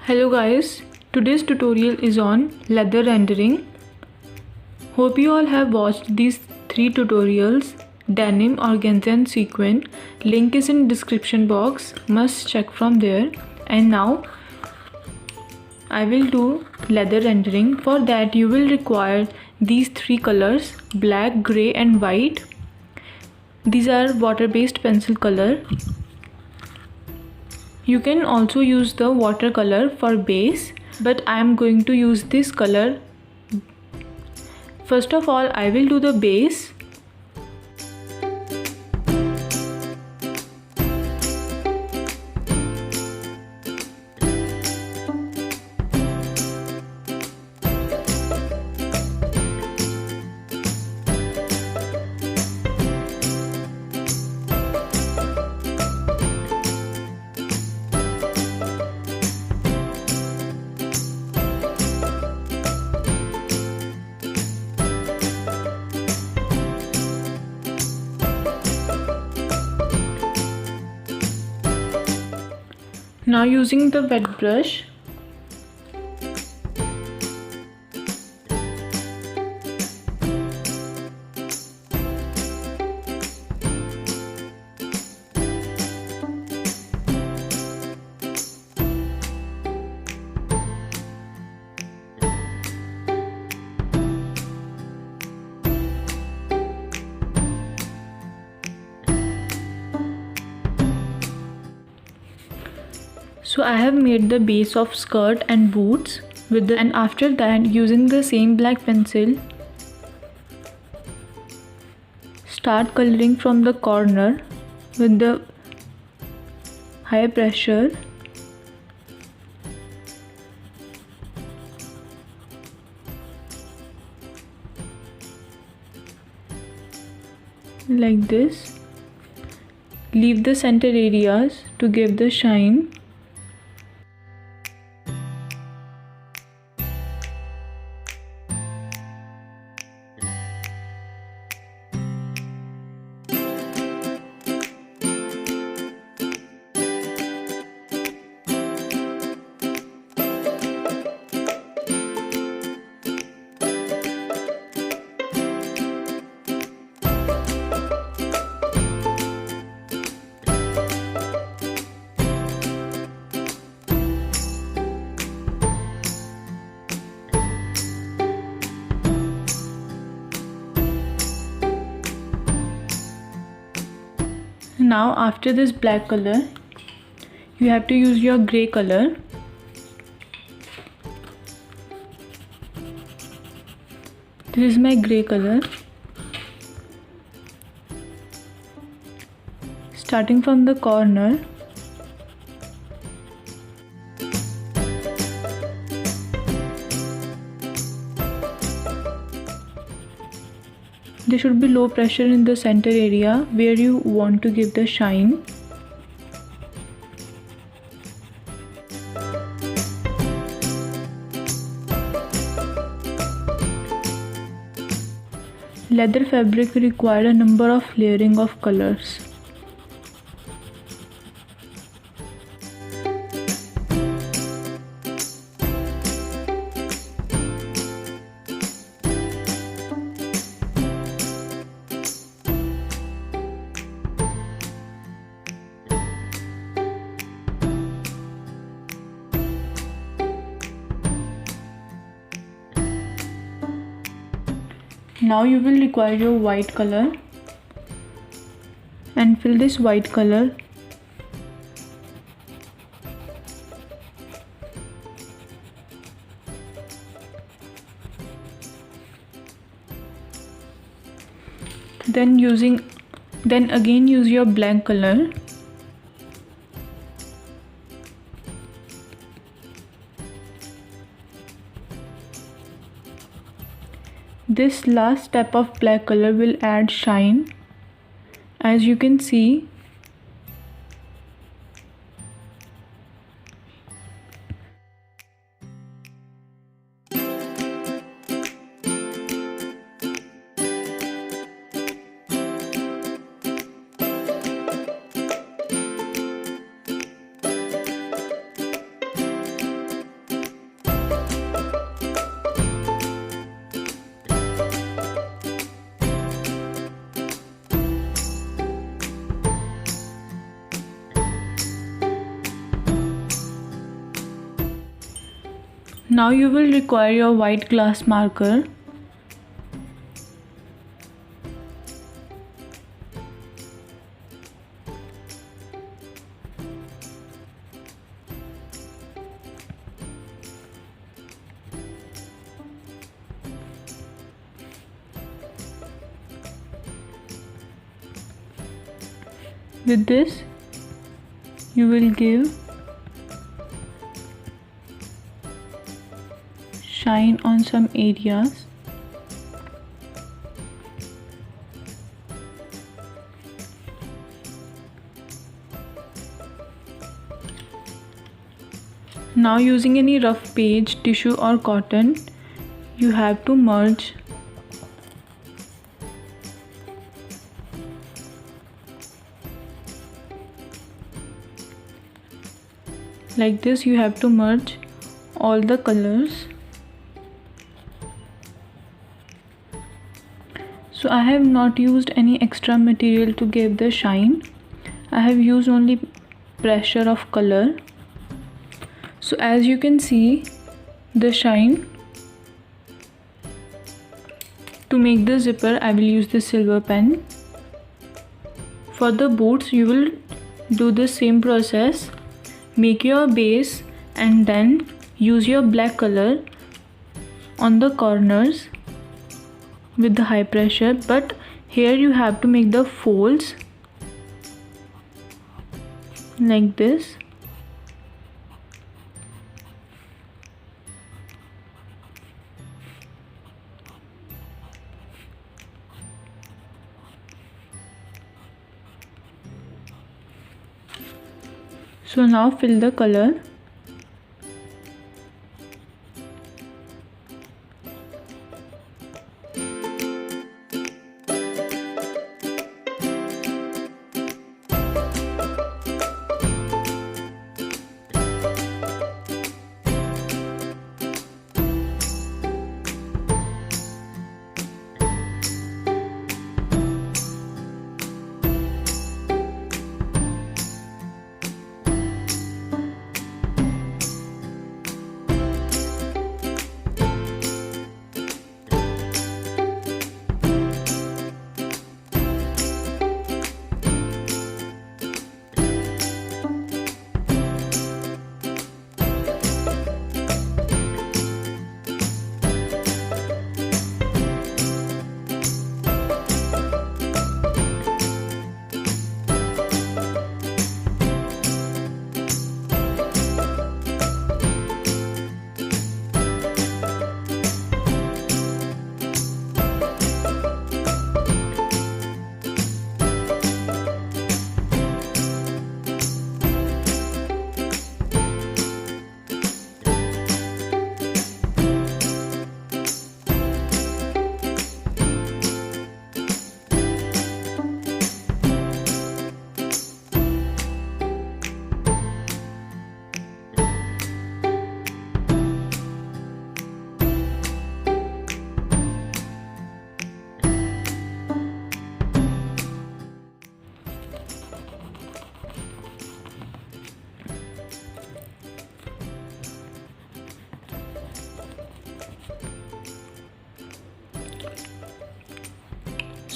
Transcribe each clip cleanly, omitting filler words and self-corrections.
Hello guys, today's tutorial is on leather rendering. Hope you all have watched these 3 tutorials: denim, organza and sequin. Link is in description box, must check from there. And now I will do leather rendering. For that you will require these 3 colors: black, grey and white. These are water-based pencil color. You can also use the watercolor for base, but I am going to use this color. First of all, I will do the base. Now using the wet brush, so I have made the base of skirt and boots and after that, using the same black pencil, start coloring from the corner with the high pressure. Like this. Leave the center areas to give the shine. Now after this black color, you have to use your grey color. This is my grey color. Starting from the corner, there should be low pressure in the center area where you want to give the shine. Leather fabric requires a number of layering of colors. Now you will require your white color and fill this white color. Then again use your black color. This last step of black color will add shine. As you can see, Now you will require your white glass marker. With this, you will give shine on some areas. Now using any rough page, tissue or cotton, you have to merge like this. You have to merge all the colors. So I have not used any extra material to give the shine. I have used only pressure of color. So as you can see the shine. To make the zipper, I will use the silver pen. For the boots, you will do the same process. Make your base and then use your black color on the corners with the high pressure, but here you have to make the folds like this. So now fill the color.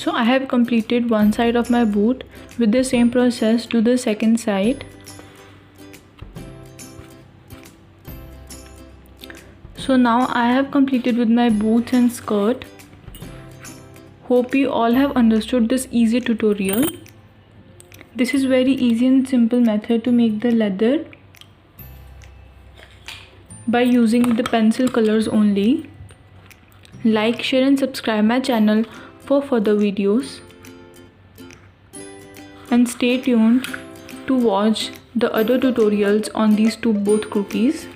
So I have completed one side of my boot. With the same process, do the second side. So now I have completed with my boots and skirt. Hope you all have understood this easy tutorial. This is very easy and simple method to make the leather by using the pencil colors only. Like, share and subscribe my channel for further videos. And stay tuned to watch the other tutorials on these both cookies.